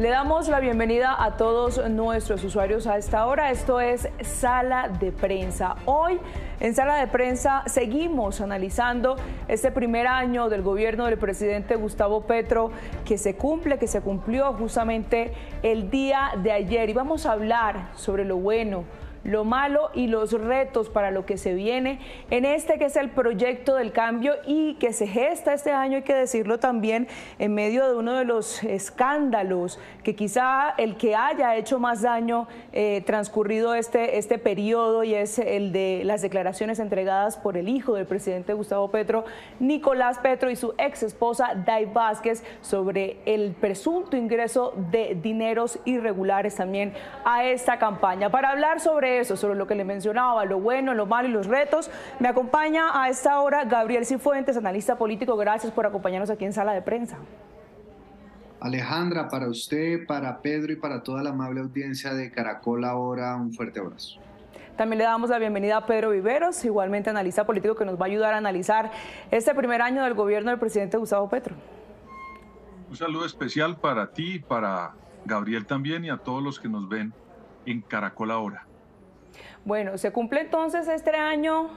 Le damos la bienvenida a todos nuestros usuarios a esta hora. Esto es Sala de Prensa. Hoy en Sala de Prensa seguimos analizando este primer año del gobierno del presidente Gustavo Petro que se cumplió justamente el día de ayer. Y vamos a hablar sobre lo bueno, lo malo y los retos para lo que se viene en este que es el proyecto del cambio y que se gesta este año, hay que decirlo también, en medio de uno de los escándalos que quizá el que haya hecho más daño transcurrido este periodo, y es el de las declaraciones entregadas por el hijo del presidente Gustavo Petro, Nicolás Petro, y su ex esposa Day Vázquez, sobre el presunto ingreso de dineros irregulares también a esta campaña. Para hablar sobre eso, sobre lo que le mencionaba, lo bueno, lo malo y los retos, me acompaña a esta hora Gabriel Cifuentes, analista político. Gracias por acompañarnos aquí en Sala de Prensa. Alejandra, para usted, para Pedro y para toda la amable audiencia de Caracol Ahora, un fuerte abrazo. También le damos la bienvenida a Pedro Viveros, igualmente analista político, que nos va a ayudar a analizar este primer año del gobierno del presidente Gustavo Petro. Un saludo especial para ti, para Gabriel también, y a todos los que nos ven en Caracol Ahora. Bueno, se cumple entonces este año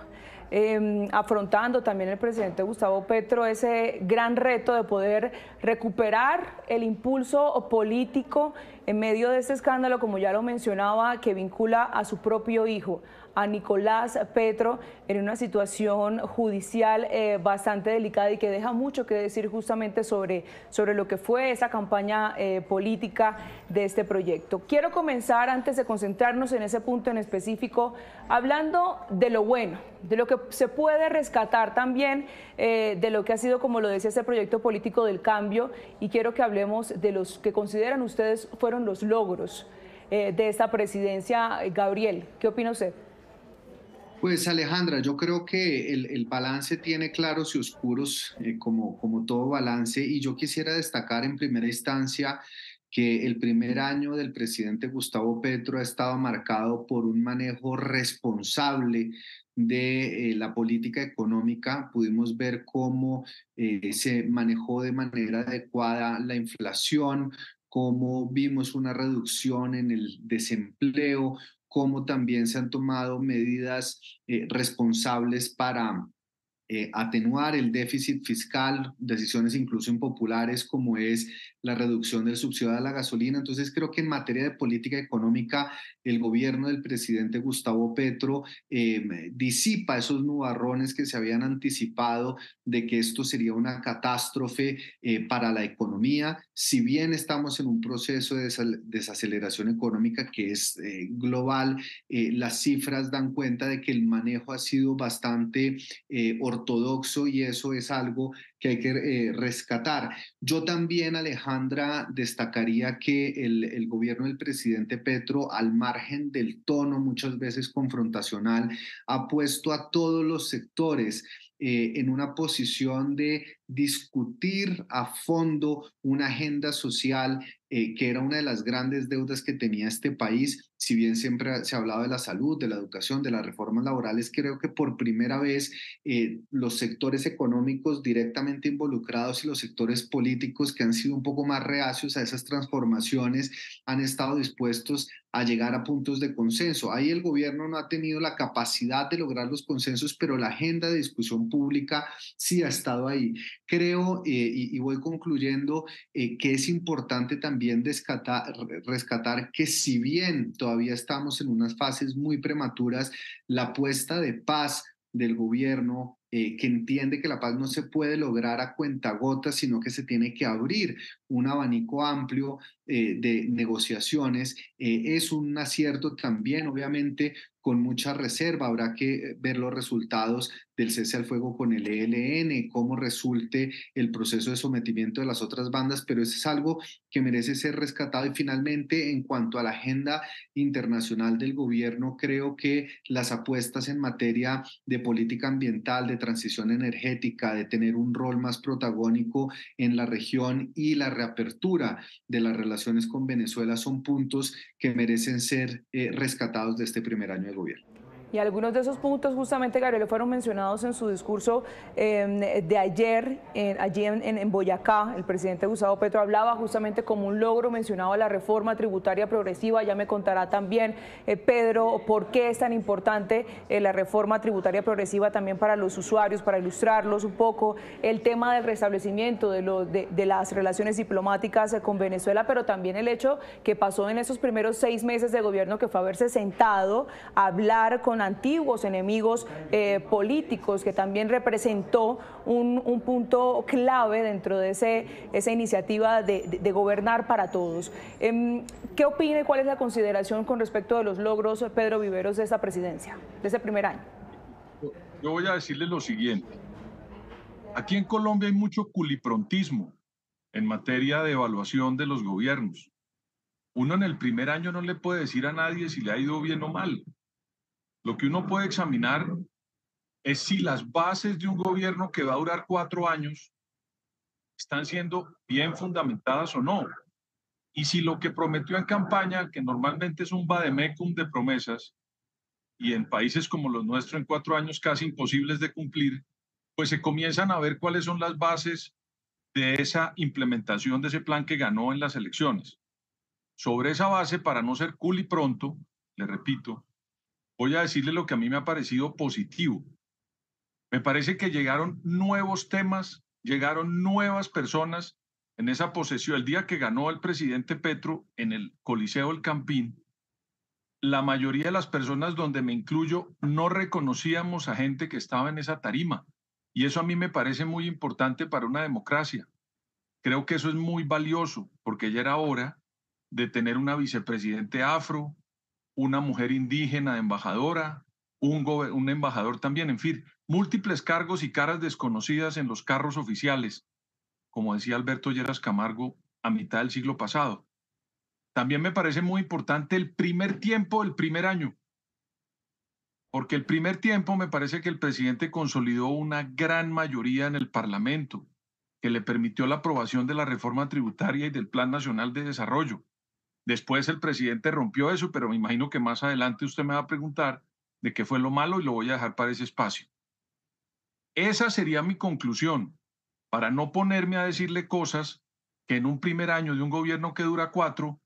afrontando también el presidente Gustavo Petro ese gran reto de poder recuperar el impulso político en medio de este escándalo, como ya lo mencionaba, que vincula a su propio hijo, a Nicolás Petro, en una situación judicial bastante delicada y que deja mucho que decir justamente sobre lo que fue esa campaña política de este proyecto. Quiero comenzar, antes de concentrarnos en ese punto en específico, hablando de lo bueno, de lo que se puede rescatar también de lo que ha sido, como lo decía, este proyecto político del cambio, y quiero que hablemos de los que consideran ustedes fueron los logros de esta presidencia. Gabriel, ¿qué opina usted? Pues Alejandra, yo creo que el balance tiene claros y oscuros, como todo balance, y yo quisiera destacar en primera instancia que el primer año del presidente Gustavo Petro ha estado marcado por un manejo responsable de la política económica. Pudimos ver cómo se manejó de manera adecuada la inflación, cómo vimos una reducción en el desempleo, cómo también se han tomado medidas responsables para atenuar el déficit fiscal, decisiones incluso impopulares como es la reducción del subsidio a la gasolina. Entonces creo que en materia de política económica el gobierno del presidente Gustavo Petro disipa esos nubarrones que se habían anticipado de que esto sería una catástrofe para la economía. Si bien estamos en un proceso de desaceleración económica que es global, las cifras dan cuenta de que el manejo ha sido bastante ortodoxo, y eso es algo que hay que rescatar. Yo también, Alejandra, destacaría que el gobierno del presidente Petro, al margen del tono muchas veces confrontacional, ha puesto a todos los sectores en una posición de discutir a fondo una agenda social que era una de las grandes deudas que tenía este país. Si bien siempre se ha hablado de la salud, de la educación, de las reformas laborales, creo que por primera vez los sectores económicos directamente involucrados y los sectores políticos, que han sido un poco más reacios a esas transformaciones, han estado dispuestos a llegar a puntos de consenso. Ahí el gobierno no ha tenido la capacidad de lograr los consensos, pero la agenda de discusión pública sí ha estado ahí. Creo, y voy concluyendo, que es importante también rescatar que, si bien todavía estamos en unas fases muy prematuras, la apuesta de paz del gobierno, que entiende que la paz no se puede lograr a cuentagotas, sino que se tiene que abrir un abanico amplio de negociaciones, es un acierto también. Obviamente con mucha reserva, habrá que ver los resultados del cese al fuego con el ELN, cómo resulte el proceso de sometimiento de las otras bandas, pero eso es algo que merece ser rescatado. Y finalmente, en cuanto a la agenda internacional del gobierno, creo que las apuestas en materia de política ambiental, de transición energética, de tener un rol más protagónico en la región y la reapertura de las relaciones con Venezuela son puntos que merecen ser rescatados de este primer año de gobierno. Y algunos de esos puntos justamente, Gabriel, fueron mencionados en su discurso de ayer, allí en Boyacá. El presidente Gustavo Petro hablaba justamente como un logro, mencionaba la reforma tributaria progresiva. Ya me contará también, Pedro, por qué es tan importante la reforma tributaria progresiva también para los usuarios, para ilustrarlos un poco, el tema del restablecimiento de las relaciones diplomáticas con Venezuela, pero también el hecho que pasó en esos primeros 6 meses de gobierno, que fue haberse sentado a hablar con antiguos enemigos políticos, que también representó un punto clave dentro de esa iniciativa de gobernar para todos. ¿Qué opina y cuál es la consideración con respecto de los logros, Pedro Viveros, de esta presidencia, de ese primer año? Yo voy a decirle lo siguiente. Aquí en Colombia hay mucho culiprontismo en materia de evaluación de los gobiernos. Uno en el primer año no le puede decir a nadie si le ha ido bien o mal. Lo que uno puede examinar es si las bases de un gobierno que va a durar 4 años están siendo bien fundamentadas o no. Y si lo que prometió en campaña, que normalmente es un vademecum de promesas, y en países como los nuestros en 4 años casi imposibles de cumplir, pues se comienzan a ver cuáles son las bases de esa implementación de ese plan que ganó en las elecciones. Sobre esa base, para no ser culipronto, le repito, voy a decirle lo que a mí me ha parecido positivo. Me parece que llegaron nuevos temas, llegaron nuevas personas en esa posesión. El día que ganó el presidente Petro en el Coliseo del Campín, la mayoría de las personas, donde me incluyo, no reconocíamos a gente que estaba en esa tarima. Y eso a mí me parece muy importante para una democracia. Creo que eso es muy valioso, porque ya era hora de tener una vicepresidente afro, una mujer indígena embajadora, un embajador también, en fin, múltiples cargos y caras desconocidas en los carros oficiales, como decía Alberto Lleras Camargo a mitad del siglo pasado. También me parece muy importante el primer tiempo del primer año, porque el primer tiempo me parece que el presidente consolidó una gran mayoría en el Parlamento, que le permitió la aprobación de la reforma tributaria y del Plan Nacional de Desarrollo. Después el presidente rompió eso, pero me imagino que más adelante usted me va a preguntar de qué fue lo malo y lo voy a dejar para ese espacio. Esa sería mi conclusión, para no ponerme a decirle cosas que en un primer año de un gobierno que dura 4,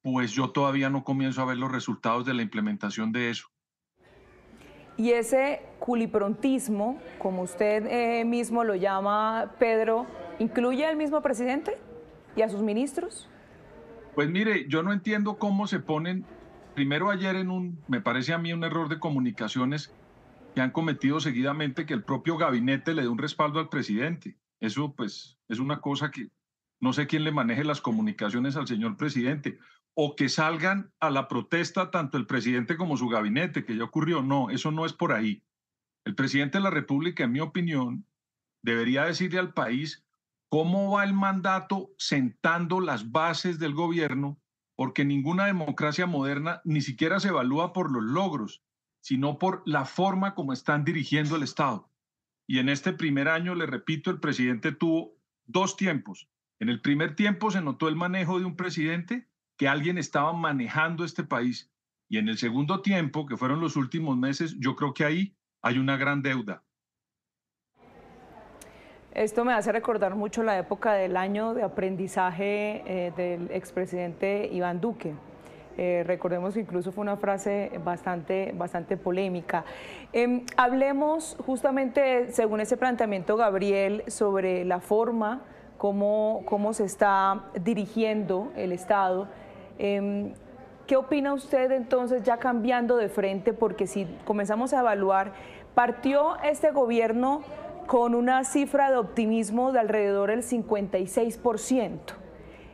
pues yo todavía no comienzo a ver los resultados de la implementación de eso. Y ese culiprontismo, como usted mismo lo llama, Pedro, ¿incluye al mismo presidente y a sus ministros? Pues mire, yo no entiendo cómo se ponen, primero ayer me parece a mí un error de comunicaciones que han cometido seguidamente, que el propio gabinete le dé un respaldo al presidente. Eso pues es una cosa que no sé quién le maneje las comunicaciones al señor presidente, o que salgan a la protesta tanto el presidente como su gabinete, que ya ocurrió. No, eso no es por ahí. El presidente de la República, en mi opinión, debería decirle al país cómo va el mandato sentando las bases del gobierno, porque ninguna democracia moderna ni siquiera se evalúa por los logros, sino por la forma como están dirigiendo el Estado. Y en este primer año, le repito, el presidente tuvo 2 tiempos. En el primer tiempo se notó el manejo de un presidente, que alguien estaba manejando este país. Y en el segundo tiempo, que fueron los últimos meses, yo creo que ahí hay una gran deuda. Esto me hace recordar mucho la época del año de aprendizaje del expresidente Iván Duque. Recordemos que incluso fue una frase bastante polémica. Hablemos justamente, según ese planteamiento, Gabriel, sobre la forma cómo se está dirigiendo el Estado. ¿Qué opina usted entonces, ya cambiando de frente? Porque si comenzamos a evaluar, partió este gobierno con una cifra de optimismo de alrededor del 56%.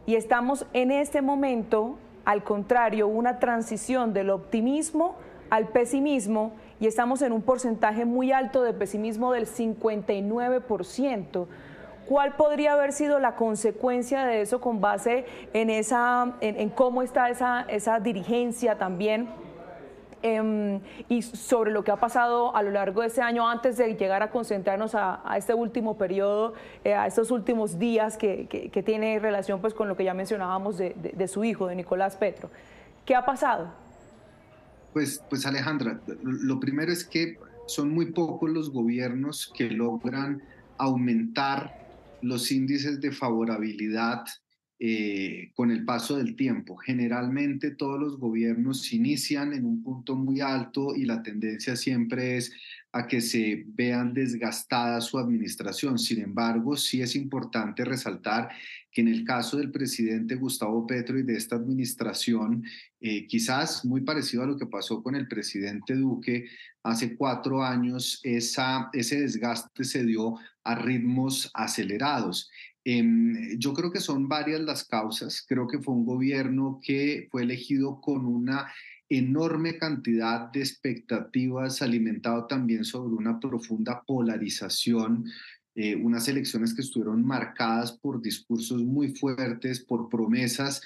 Y estamos en este momento, al contrario, una transición del optimismo al pesimismo, y estamos en un porcentaje muy alto de pesimismo del 59%. ¿Cuál podría haber sido la consecuencia de eso con base en cómo está esa dirigencia también? Y sobre lo que ha pasado a lo largo de este año, antes de llegar a concentrarnos a este último periodo, a estos últimos días que tiene relación pues con lo que ya mencionábamos de su hijo, de Nicolás Petro. ¿Qué ha pasado? Pues Alejandra, lo primero es que son muy pocos los gobiernos que logran aumentar los índices de favorabilidad con el paso del tiempo. Generalmente todos los gobiernos inician en un punto muy alto y la tendencia siempre es a que se vean desgastada su administración. Sin embargo, sí es importante resaltar que en el caso del presidente Gustavo Petro y de esta administración, quizás muy parecido a lo que pasó con el presidente Duque hace 4 años, ese desgaste se dio a ritmos acelerados. Yo creo que son varias las causas. Creo que fue un gobierno que fue elegido con una enorme cantidad de expectativas, alimentado también sobre una profunda polarización, unas elecciones que estuvieron marcadas por discursos muy fuertes, por promesas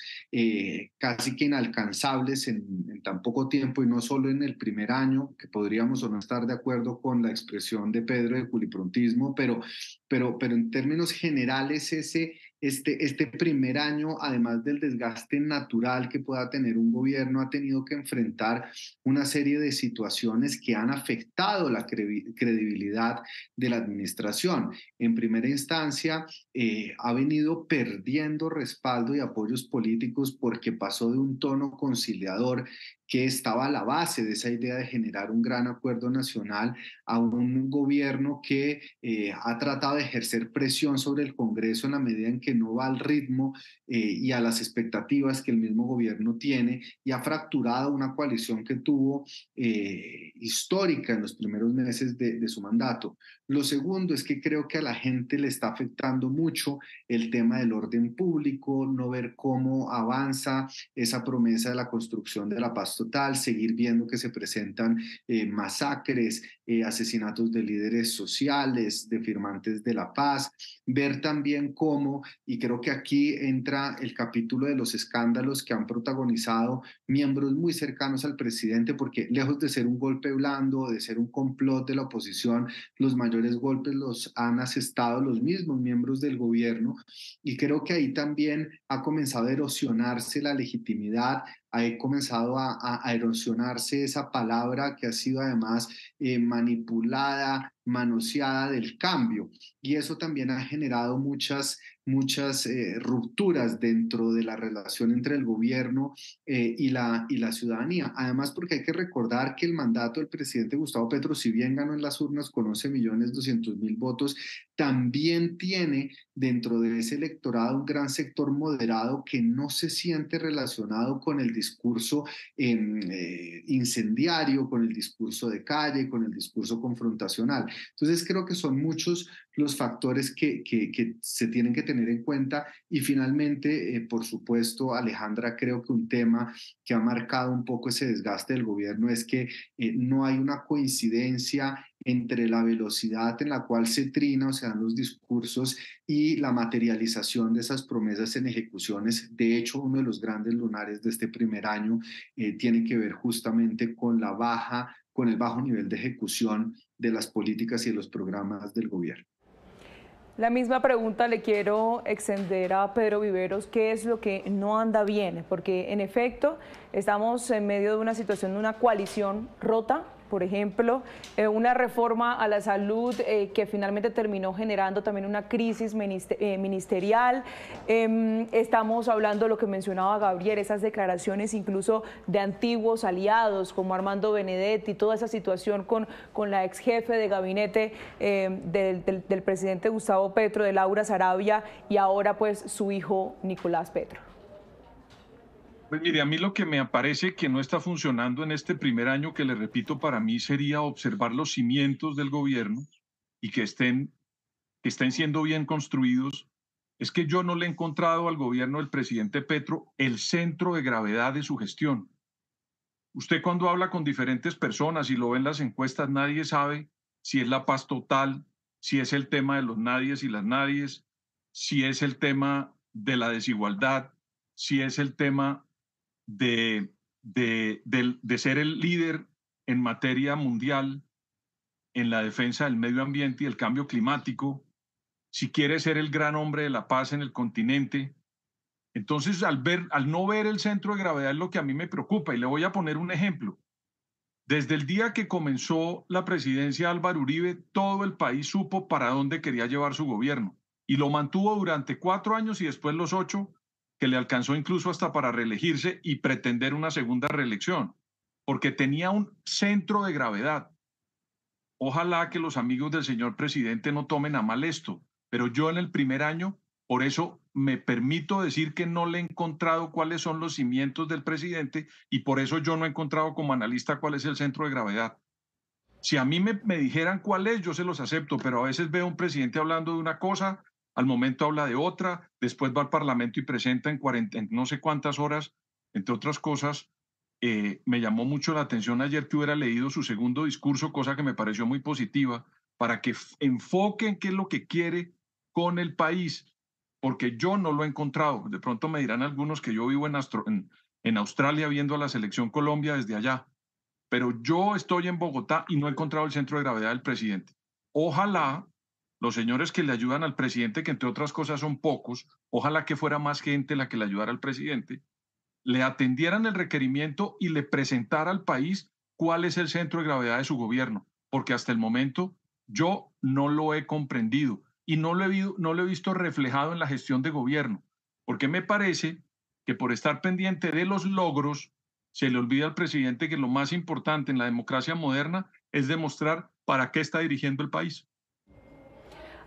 casi que inalcanzables en tan poco tiempo y no solo en el primer año, que podríamos o no estar de acuerdo con la expresión de Pedro de culiprontismo, pero en términos generales este primer año, además del desgaste natural que pueda tener un gobierno, ha tenido que enfrentar una serie de situaciones que han afectado la credibilidad de la administración. En primera instancia, ha venido perdiendo respaldo y apoyos políticos porque pasó de un tono conciliador que estaba a la base de esa idea de generar un gran acuerdo nacional a un gobierno que ha tratado de ejercer presión sobre el Congreso en la medida en que no va al ritmo y a las expectativas que el mismo gobierno tiene y ha fracturado una coalición que tuvo histórica en los primeros meses de su mandato. Lo segundo es que creo que a la gente le está afectando mucho el tema del orden público, no ver cómo avanza esa promesa de la construcción de la paz total, seguir viendo que se presentan masacres, asesinatos de líderes sociales, de firmantes de la paz, ver también cómo, y creo que aquí entra el capítulo de los escándalos que han protagonizado miembros muy cercanos al presidente, porque lejos de ser un golpe blando, de ser un complot de la oposición, los mayores golpes los han asestado los mismos miembros del gobierno y creo que ahí también ha comenzado a erosionarse la legitimidad, ha comenzado a erosionarse esa palabra que ha sido además manipulada, manoseada del cambio. Y eso también ha generado muchas rupturas dentro de la relación entre el gobierno y la ciudadanía. Además, porque hay que recordar que el mandato del presidente Gustavo Petro, si bien ganó en las urnas con 11.200.000 votos, también tiene dentro de ese electorado un gran sector moderado que no se siente relacionado con el discurso incendiario, con el discurso de calle, con el discurso confrontacional. Entonces creo que son muchos los factores que se tienen que tener en cuenta y finalmente, por supuesto, Alejandra, creo que un tema que ha marcado un poco ese desgaste del gobierno es que no hay una coincidencia entre la velocidad en la cual se trina o se dan los discursos y la materialización de esas promesas en ejecuciones. De hecho, uno de los grandes lunares de este primer año tiene que ver justamente con el bajo nivel de ejecución de las políticas y de los programas del gobierno. La misma pregunta le quiero extender a Pedro Viveros, ¿qué es lo que no anda bien? Porque en efecto estamos en medio de una situación de una coalición rota, por ejemplo, una reforma a la salud que finalmente terminó generando también una crisis ministerial. Estamos hablando de lo que mencionaba Gabriel, esas declaraciones incluso de antiguos aliados como Armando Benedetti, toda esa situación con la ex jefe de gabinete del presidente Gustavo Petro, de Laura Sarabia, y ahora pues su hijo Nicolás Petro. Pues mire, a mí lo que me parece que no está funcionando en este primer año, que le repito, para mí sería observar los cimientos del gobierno y que estén siendo bien construidos, es que yo no le he encontrado al gobierno del presidente Petro el centro de gravedad de su gestión. Usted cuando habla con diferentes personas y lo ve en las encuestas, nadie sabe si es la paz total, si es el tema de los nadies y las nadies, si es el tema de la desigualdad, si es el tema de ser el líder en materia mundial en la defensa del medio ambiente y el cambio climático, si quiere ser el gran hombre de la paz en el continente. Entonces, al no ver el centro de gravedad es lo que a mí me preocupa. Y le voy a poner un ejemplo. Desde el día que comenzó la presidencia de Álvaro Uribe, todo el país supo para dónde quería llevar su gobierno y lo mantuvo durante 4 años y después los 8, que le alcanzó incluso hasta para reelegirse y pretender una segunda reelección, porque tenía un centro de gravedad. Ojalá que los amigos del señor presidente no tomen a mal esto, pero yo en el primer año, por eso me permito decir que no le he encontrado cuáles son los cimientos del presidente y por eso yo no he encontrado como analista cuál es el centro de gravedad. Si a mí me dijeran cuál es, yo se los acepto, pero a veces veo a un presidente hablando de una cosa, al momento habla de otra, después va al Parlamento y presenta en no sé cuántas horas, entre otras cosas. Me llamó mucho la atención ayer que hubiera leído su segundo discurso, cosa que me pareció muy positiva, para que enfoque en qué es lo que quiere con el país, porque yo no lo he encontrado. De pronto me dirán algunos que yo vivo en Australia viendo a la selección Colombia desde allá, pero yo estoy en Bogotá y no he encontrado el centro de gravedad del presidente. Ojalá los señores que le ayudan al presidente, que entre otras cosas son pocos, ojalá que fuera más gente la que le ayudara al presidente, le atendieran el requerimiento y le presentara al país cuál es el centro de gravedad de su gobierno, porque hasta el momento yo no lo he comprendido y no lo he visto reflejado en la gestión de gobierno, porque me parece que por estar pendiente de los logros, se le olvida al presidente que lo más importante en la democracia moderna es demostrar para qué está dirigiendo el país.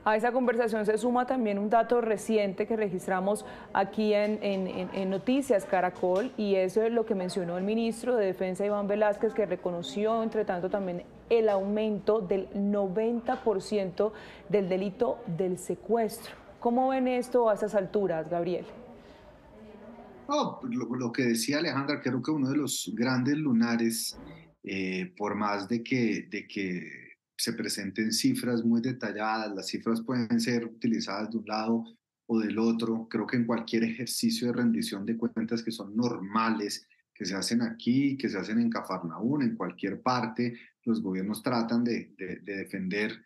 A esa conversación se suma también un dato reciente que registramos aquí en Noticias Caracol, y eso es lo que mencionó el ministro de Defensa, Iván Velázquez, que reconoció, entre tanto, también el aumento del 90% del delito del secuestro. ¿Cómo ven esto a estas alturas, Gabriel? No, lo que decía Alejandra, creo que uno de los grandes lunares, por más de que se presenten cifras muy detalladas, las cifras pueden ser utilizadas de un lado o del otro. Creo que en cualquier ejercicio de rendición de cuentas que son normales, que se hacen aquí, que se hacen en Cafarnaún, en cualquier parte, los gobiernos tratan de defender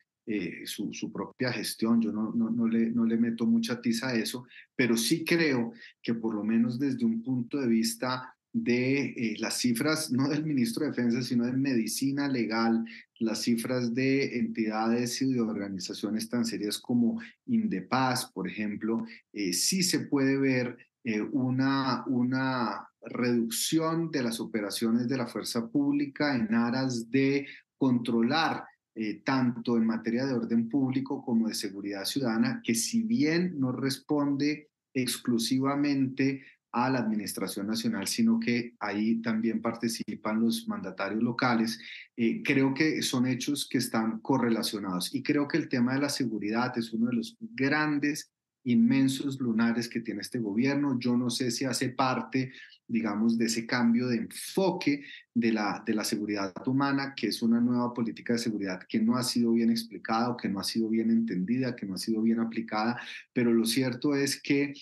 su propia gestión. Yo no le meto mucha tiza a eso, pero sí creo que por lo menos desde un punto de vista de las cifras, no del ministro de Defensa, sino de medicina legal, las cifras de entidades y de organizaciones tan serias como Indepaz, por ejemplo, sí se puede ver una reducción de las operaciones de la fuerza pública en aras de controlar tanto en materia de orden público como de seguridad ciudadana, que si bien no responde exclusivamente a la Administración Nacional, sino que ahí también participan los mandatarios locales. Creo que son hechos que están correlacionados y creo que el tema de la seguridad es uno de los grandes, inmensos lunares que tiene este gobierno. Yo no sé si hace parte, digamos, de ese cambio de enfoque de la seguridad humana, que es una nueva política de seguridad que no ha sido bien explicada o que no ha sido bien entendida, que no ha sido bien aplicada, pero lo cierto es que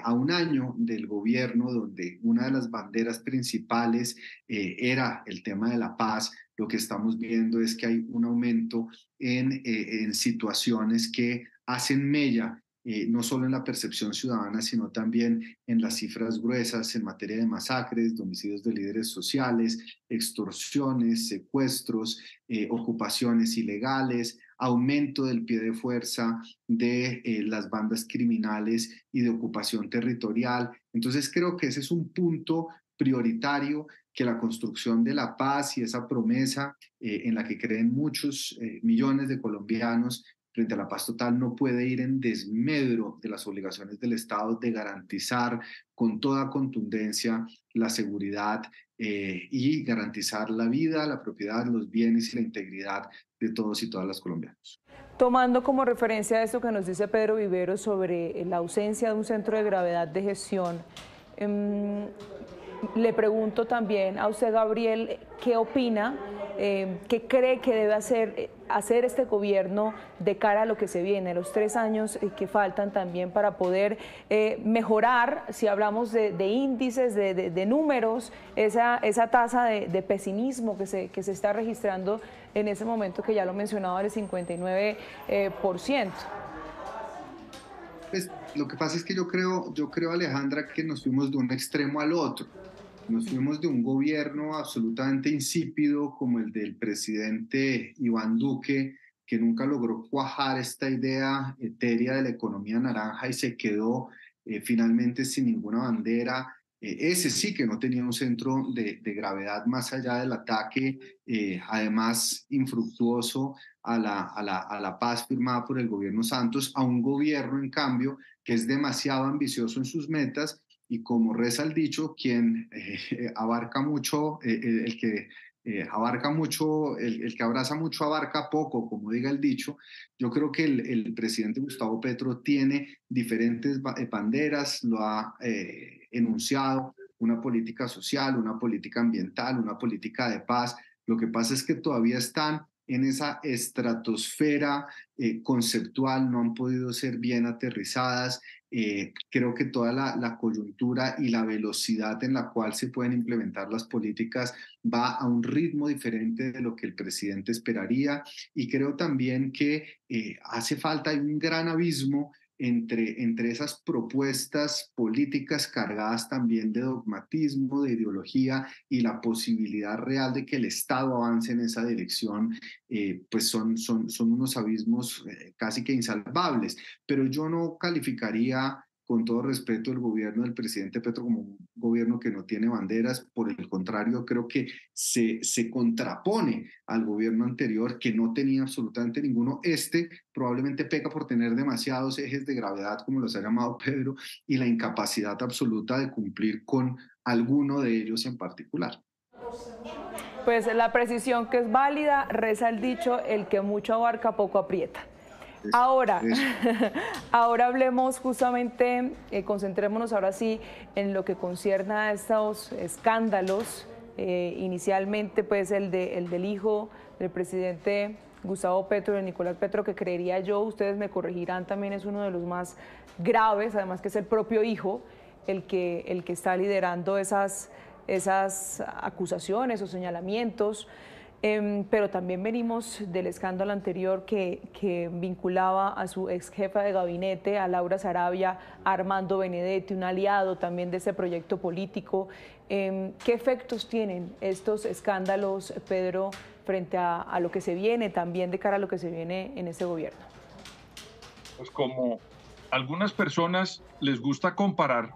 a un año del gobierno donde una de las banderas principales era el tema de la paz, lo que estamos viendo es que hay un aumento en situaciones que hacen mella no solo en la percepción ciudadana, sino también en las cifras gruesas en materia de masacres, de homicidios de líderes sociales, extorsiones, secuestros, ocupaciones ilegales, aumento del pie de fuerza de las bandas criminales y de ocupación territorial. Entonces creo que ese es un punto prioritario, que la construcción de la paz y esa promesa en la que creen muchos millones de colombianos frente a la paz total no puede ir en desmedro de las obligaciones del Estado de garantizar con toda contundencia la seguridad y garantizar la vida, la propiedad, los bienes y la integridad de todos y todas las colombianas. Tomando como referencia esto que nos dice Pedro Vivero sobre la ausencia de un centro de gravedad de gestión, le pregunto también a usted, Gabriel, ¿qué opina, qué cree que debe hacer este gobierno de cara a lo que se viene, los 3 años que faltan también para poder mejorar, si hablamos de índices, de números, esa tasa de pesimismo que se está registrando en ese momento, que ya lo mencionaba, del 59%? Pues lo que pasa es que yo creo, Alejandra, que nos fuimos de un extremo al otro. Nos fuimos de un gobierno absolutamente insípido como el del presidente Iván Duque, que nunca logró cuajar esta idea etérea de la economía naranja y se quedó finalmente sin ninguna bandera. Ese sí que no tenía un centro de gravedad más allá del ataque, además infructuoso a la paz firmada por el gobierno Santos, a un gobierno, en cambio, que es demasiado ambicioso en sus metas y como reza el dicho, quien abarca mucho, el que abarca mucho, el que abraza mucho abarca poco, como diga el dicho. Yo creo que el presidente Gustavo Petro tiene diferentes banderas, lo ha enunciado, una política social, una política ambiental, una política de paz. Lo que pasa es que todavía están en esa estratosfera conceptual, no han podido ser bien aterrizadas. Creo que toda la coyuntura y la velocidad en la cual se pueden implementar las políticas va a un ritmo diferente de lo que el presidente esperaría y creo también que hace falta, hay un gran abismo entre esas propuestas políticas cargadas también de dogmatismo, de ideología y la posibilidad real de que el Estado avance en esa dirección, pues son unos abismos casi que insalvables. Pero yo no calificaría, con todo respeto, el gobierno del presidente Petro como un gobierno que no tiene banderas. Por el contrario, creo que se contrapone al gobierno anterior que no tenía absolutamente ninguno. Este probablemente peca por tener demasiados ejes de gravedad, como los ha llamado Pedro, y la incapacidad absoluta de cumplir con alguno de ellos en particular. Pues la precisión que es válida, reza el dicho, el que mucho abarca poco aprieta. Ahora, ahora hablemos justamente, concentrémonos ahora sí en lo que concierne a estos escándalos. Inicialmente, pues el del hijo del presidente Gustavo Petro, de Nicolás Petro, que creería yo, ustedes me corregirán, también es uno de los más graves, además que es el propio hijo el que está liderando esas acusaciones o señalamientos. Pero también venimos del escándalo anterior que vinculaba a su ex jefa de gabinete, a Laura Sarabia, a Armando Benedetti, un aliado también de ese proyecto político. ¿Qué efectos tienen estos escándalos, Pedro, frente a lo que se viene, también de cara a lo que se viene en ese gobierno? Pues como a algunas personas les gusta comparar,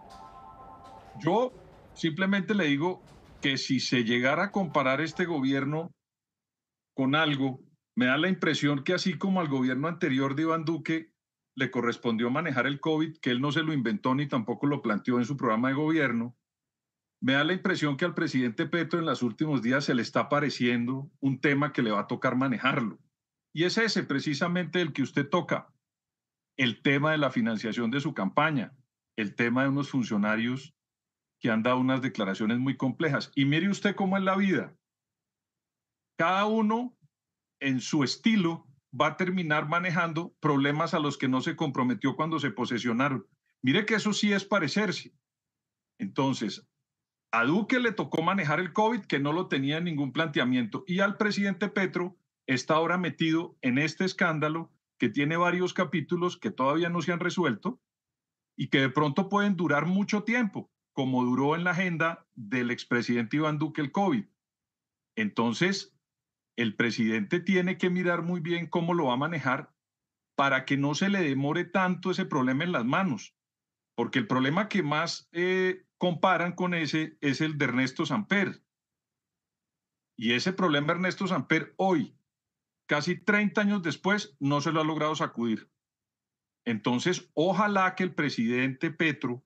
yo simplemente le digo que si se llegara a comparar este gobierno con algo, me da la impresión que así como al gobierno anterior de Iván Duque le correspondió manejar el COVID, que él no se lo inventó ni tampoco lo planteó en su programa de gobierno, me da la impresión que al presidente Petro en los últimos días se le está apareciendo un tema que le va a tocar manejarlo. Y es ese precisamente el que usted toca, el tema de la financiación de su campaña, el tema de unos funcionarios que han dado unas declaraciones muy complejas. Y mire usted cómo es la vida. Cada uno en su estilo va a terminar manejando problemas a los que no se comprometió cuando se posesionaron. Mire que eso sí es parecerse. Entonces, a Duque le tocó manejar el COVID, que no lo tenía en ningún planteamiento, y al presidente Petro está ahora metido en este escándalo que tiene varios capítulos que todavía no se han resuelto y que de pronto pueden durar mucho tiempo, como duró en la agenda del expresidente Iván Duque el COVID. Entonces, el presidente tiene que mirar muy bien cómo lo va a manejar para que no se le demore tanto ese problema en las manos, porque el problema que más comparan con ese es el de Ernesto Samper. Y ese problema Ernesto Samper hoy, casi 30 años después, no se lo ha logrado sacudir. Entonces, ojalá que el presidente Petro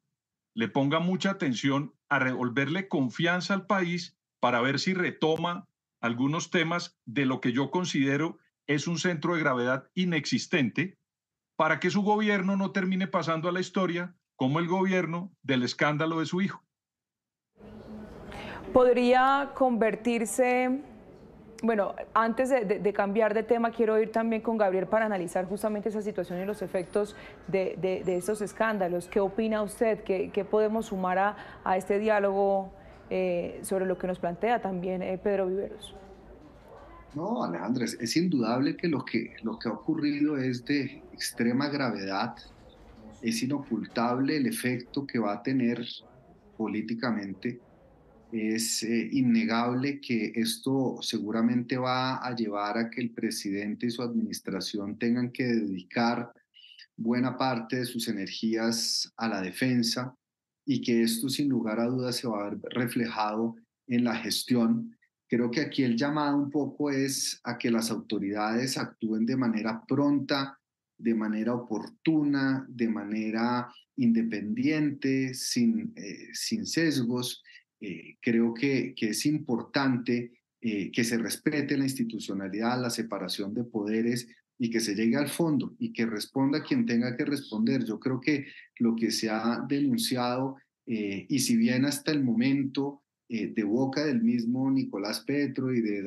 le ponga mucha atención a devolverle confianza al país para ver si retoma algunos temas de lo que yo considero es un centro de gravedad inexistente, para que su gobierno no termine pasando a la historia como el gobierno del escándalo de su hijo. ¿Podría convertirse, bueno, antes de cambiar de tema, quiero ir también con Gabriel para analizar justamente esa situación y los efectos de estos escándalos? ¿Qué opina usted? ¿Qué podemos sumar a este diálogo sobre lo que nos plantea también Pedro Viveros? No, Alejandra, es indudable que lo que ha ocurrido es de extrema gravedad. Es inocultable el efecto que va a tener políticamente. Es innegable que esto seguramente va a llevar a que el presidente y su administración tengan que dedicar buena parte de sus energías a la defensa y que esto sin lugar a dudas se va a ver reflejado en la gestión. Creo que aquí el llamado un poco es a que las autoridades actúen de manera pronta, de manera oportuna, de manera independiente, sin sesgos. Creo que es importante que se respete la institucionalidad, la separación de poderes y que se llegue al fondo y que responda quien tenga que responder. Yo creo que lo que se ha denunciado, y si bien hasta el momento de boca del mismo Nicolás Petro y de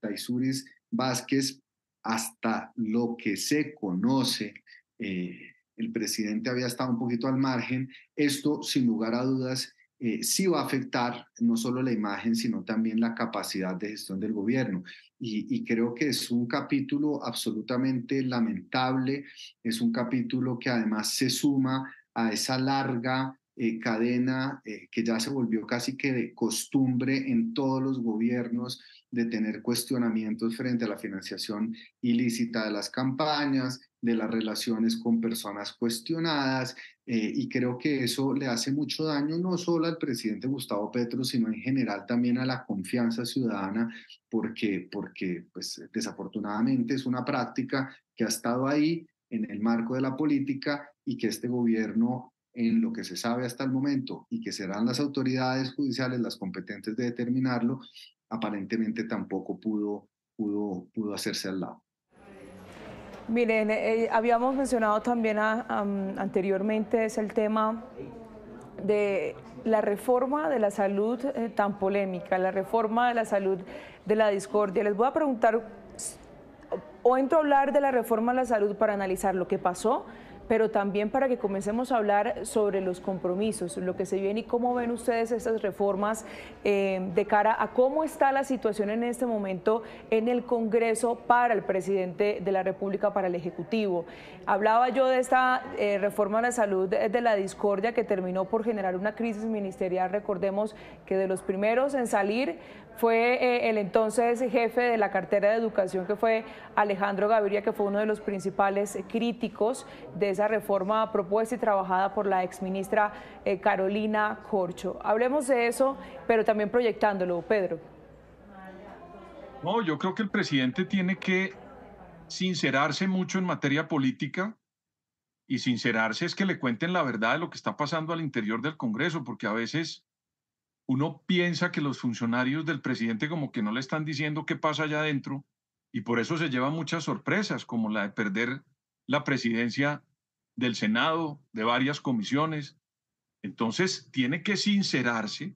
Daisuris Vázquez, hasta lo que se conoce, el presidente había estado un poquito al margen, esto sin lugar a dudas sí va a afectar no solo la imagen, sino también la capacidad de gestión del gobierno. Y creo que es un capítulo absolutamente lamentable, es un capítulo que además se suma a esa larga cadena que ya se volvió casi que de costumbre en todos los gobiernos de tener cuestionamientos frente a la financiación ilícita de las campañas, de las relaciones con personas cuestionadas, y creo que eso le hace mucho daño no solo al presidente Gustavo Petro, sino en general también a la confianza ciudadana, porque pues, desafortunadamente es una práctica que ha estado ahí en el marco de la política y que este gobierno, en lo que se sabe hasta el momento, y que serán las autoridades judiciales las competentes de determinarlo, aparentemente tampoco pudo hacerse al lado. Miren, habíamos mencionado también anteriormente es el tema de la reforma de la salud tan polémica, la reforma de la salud de la discordia. Les voy a preguntar, o entro a hablar de la reforma de la salud para analizar lo que pasó, pero también para que comencemos a hablar sobre los compromisos, lo que se viene y cómo ven ustedes estas reformas de cara a cómo está la situación en este momento en el Congreso para el presidente de la República, para el Ejecutivo. Hablaba yo de esta reforma de la salud de la discordia que terminó por generar una crisis ministerial. Recordemos que de los primeros en salir fue el entonces jefe de la cartera de Educación, que fue Alejandro Gaviria, que fue uno de los principales críticos de esa reforma propuesta y trabajada por la exministra Carolina Corcho. Hablemos de eso, pero también proyectándolo, Pedro. No, yo creo que el presidente tiene que sincerarse mucho en materia política, y sincerarse es que le cuenten la verdad de lo que está pasando al interior del Congreso, porque a veces uno piensa que los funcionarios del presidente como que no le están diciendo qué pasa allá adentro, y por eso se llevan muchas sorpresas, como la de perder la presidencia del Senado, de varias comisiones. Entonces tiene que sincerarse.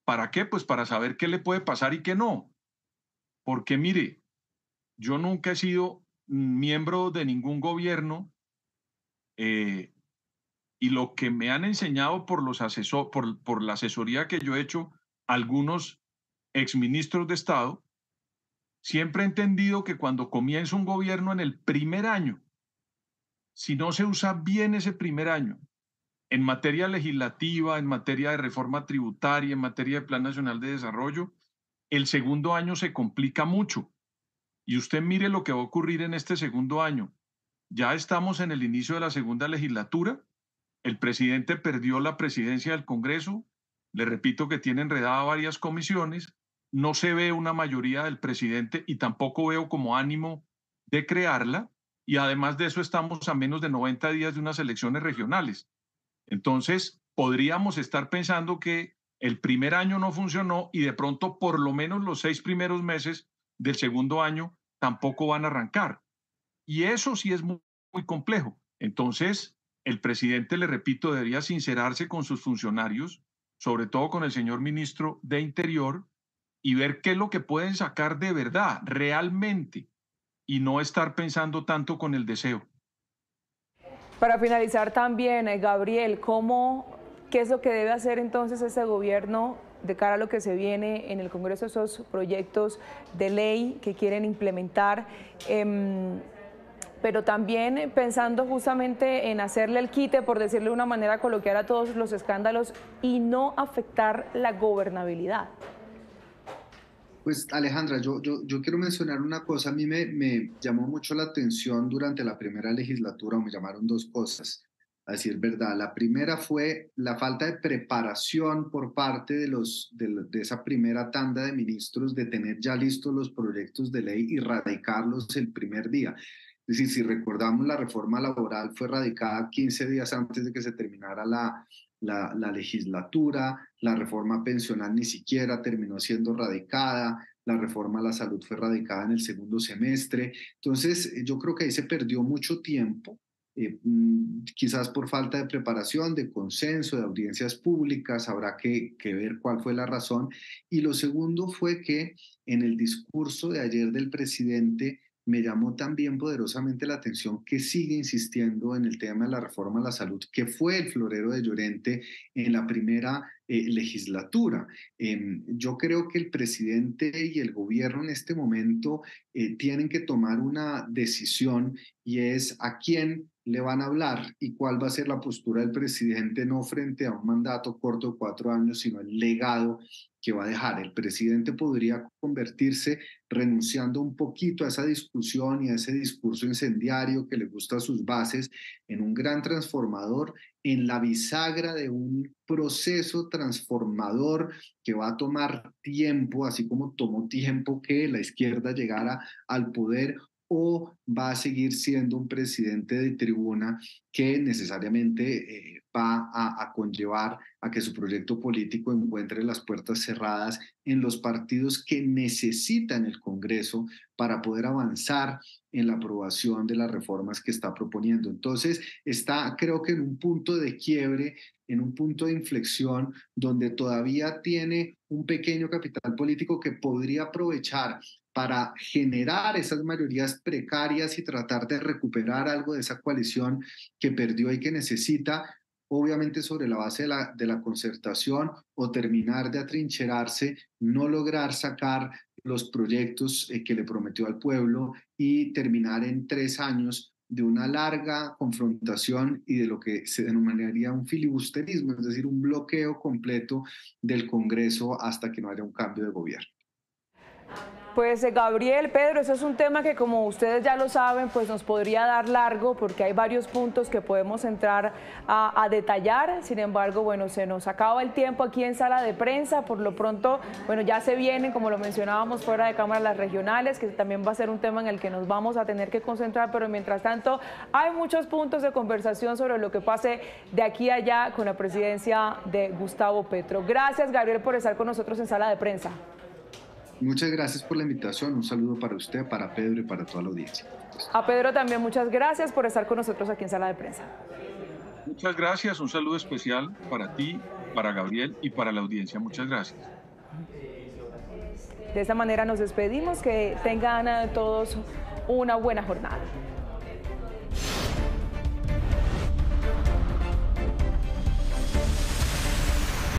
¿Para qué? Pues para saber qué le puede pasar y qué no. Porque mire, yo nunca he sido miembro de ningún gobierno, y lo que me han enseñado por la asesoría que yo he hecho algunos exministros de Estado, siempre he entendido que cuando comienza un gobierno en el primer año, si no se usa bien ese primer año, en materia legislativa, en materia de reforma tributaria, en materia de Plan Nacional de Desarrollo, el segundo año se complica mucho. Y usted mire lo que va a ocurrir en este segundo año. Ya estamos en el inicio de la segunda legislatura. El presidente perdió la presidencia del Congreso. Le repito que tiene enredada varias comisiones. No se ve una mayoría del presidente y tampoco veo como ánimo de crearla. Y además de eso estamos a menos de 90 días de unas elecciones regionales. Entonces, podríamos estar pensando que el primer año no funcionó y de pronto por lo menos los 6 primeros meses del segundo año tampoco van a arrancar. Y eso sí es muy, muy complejo. Entonces, el presidente, le repito, debería sincerarse con sus funcionarios, sobre todo con el señor ministro de Interior, y ver qué es lo que pueden sacar de verdad, realmente, y no estar pensando tanto con el deseo. Para finalizar también, Gabriel, ¿qué es lo que debe hacer entonces este gobierno de cara a lo que se viene en el Congreso, esos proyectos de ley que quieren implementar? pero también pensando justamente en hacerle el quite, por decirlo de una manera coloquial, a todos los escándalos y no afectar la gobernabilidad. Pues Alejandra, yo quiero mencionar una cosa. A mí me llamó mucho la atención durante la primera legislatura, o me llamaron dos cosas, a decir verdad. La primera fue la falta de preparación por parte de esa primera tanda de ministros de tener ya listos los proyectos de ley y radicarlos el primer día. Es decir, si recordamos, la reforma laboral fue radicada 15 días antes de que se terminara la legislatura. La reforma pensional ni siquiera terminó siendo radicada, la reforma a la salud fue radicada en el segundo semestre. Entonces, yo creo que ahí se perdió mucho tiempo, quizás por falta de preparación, de consenso, de audiencias públicas. Habrá que ver cuál fue la razón. Y lo segundo fue que en el discurso de ayer del presidente me llamó también poderosamente la atención que sigue insistiendo en el tema de la reforma a la salud, que fue el florero de Llorente en la primera legislatura. Yo creo que el presidente y el gobierno en este momento tienen que tomar una decisión, y es a quién le van a hablar y cuál va a ser la postura del presidente, no frente a un mandato corto de 4 años, sino el legado que va a dejar. El presidente podría convertirse, renunciando un poquito a esa discusión y a ese discurso incendiario que le gusta a sus bases, en un gran transformador, en la bisagra de un proceso transformador que va a tomar tiempo, así como tomó tiempo que la izquierda llegara al poder, o va a seguir siendo un presidente de tribuna que necesariamente va a conllevar a que su proyecto político encuentre las puertas cerradas en los partidos que necesitan el Congreso para poder avanzar en la aprobación de las reformas que está proponiendo. Entonces, está, creo que, en un punto de quiebre, en un punto de inflexión, donde todavía tiene un pequeño capital político que podría aprovechar para generar esas mayorías precarias y tratar de recuperar algo de esa coalición que perdió y que necesita, obviamente sobre la base de la concertación, o terminar de atrincherarse, no lograr sacar los proyectos que le prometió al pueblo, y terminar en 3 años de una larga confrontación y de lo que se denominaría un filibusterismo, es decir, un bloqueo completo del Congreso hasta que no haya un cambio de gobierno. Pues Gabriel, Pedro, ese es un tema que, como ustedes ya lo saben, pues nos podría dar largo, porque hay varios puntos que podemos entrar a detallar. Sin embargo, bueno, se nos acaba el tiempo aquí en Sala de Prensa. Por lo pronto, bueno, ya se vienen, como lo mencionábamos fuera de cámara, las regionales, que también va a ser un tema en el que nos vamos a tener que concentrar, pero mientras tanto hay muchos puntos de conversación sobre lo que pase de aquí a allá con la presidencia de Gustavo Petro. Gracias, Gabriel, por estar con nosotros en Sala de Prensa. Muchas gracias por la invitación. Un saludo para usted, para Pedro y para toda la audiencia. A Pedro también muchas gracias por estar con nosotros aquí en Sala de Prensa. Muchas gracias. Un saludo especial para ti, para Gabriel y para la audiencia. Muchas gracias. De esta manera nos despedimos. Que tengan todos una buena jornada.